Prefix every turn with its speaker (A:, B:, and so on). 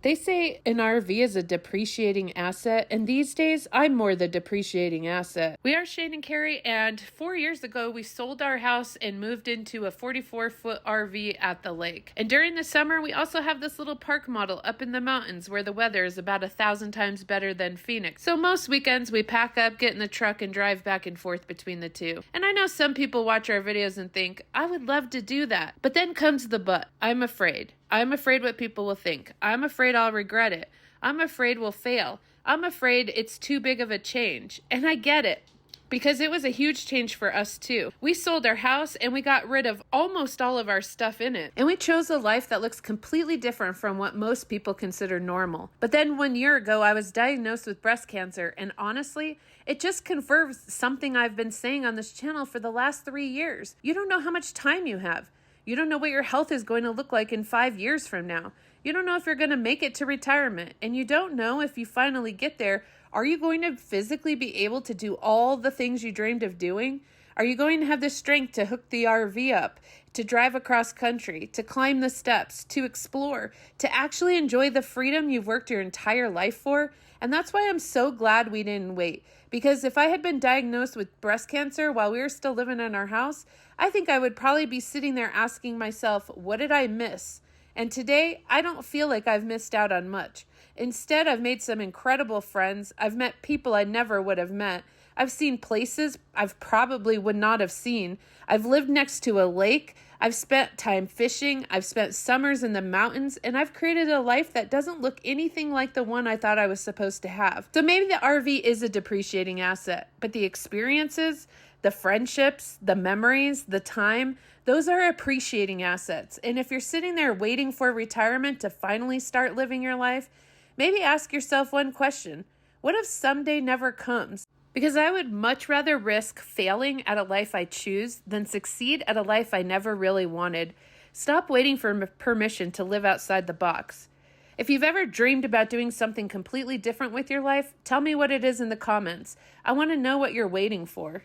A: They say an RV is a depreciating asset, and these days, I'm more the depreciating asset. We are Shane and Carrie, and 4 years ago, we sold our house and moved into a 44-foot RV at the lake. And during the summer, we also have this little park model up in the mountains where the weather is about 1,000 times better than Phoenix. So most weekends, we pack up, get in the truck, and drive back and forth between the two. And I know some people watch our videos and think, I would love to do that. But then comes the but. I'm afraid. I'm afraid what people will think. I'm afraid I'll regret it. I'm afraid we'll fail. I'm afraid it's too big of a change. And I get it, because it was a huge change for us too. We sold our house and we got rid of almost all of our stuff in it. And we chose a life that looks completely different from what most people consider normal. But then 1 year ago, I was diagnosed with breast cancer. And honestly, it just confirms something I've been saying on this channel for the last 3 years. You don't know how much time you have. You don't know what your health is going to look like in 5 years from now. You don't know if you're going to make it to retirement. And you don't know if you finally get there, are you going to physically be able to do all the things you dreamed of doing? Are you going to have the strength to hook the RV up, to drive across country, to climb the steps, to explore, to actually enjoy the freedom you've worked your entire life for? And that's why I'm so glad we didn't wait. Because if I had been diagnosed with breast cancer while we were still living in our house, I think I would probably be sitting there asking myself, what did I miss? And today, I don't feel like I've missed out on much. Instead, I've made some incredible friends. I've met people I never would have met. I've seen places I've probably would not have seen. I've lived next to a lake. I've spent time fishing. I've spent summers in the mountains, and I've created a life that doesn't look anything like the one I thought I was supposed to have. So maybe the RV is a depreciating asset, but the experiences, the friendships, the memories, the time, those are appreciating assets. And if you're sitting there waiting for retirement to finally start living your life, maybe ask yourself one question. What if someday never comes? Because I would much rather risk failing at a life I choose than succeed at a life I never really wanted. Stop waiting for permission to live outside the box. If you've ever dreamed about doing something completely different with your life, tell me what it is in the comments. I want to know what you're waiting for.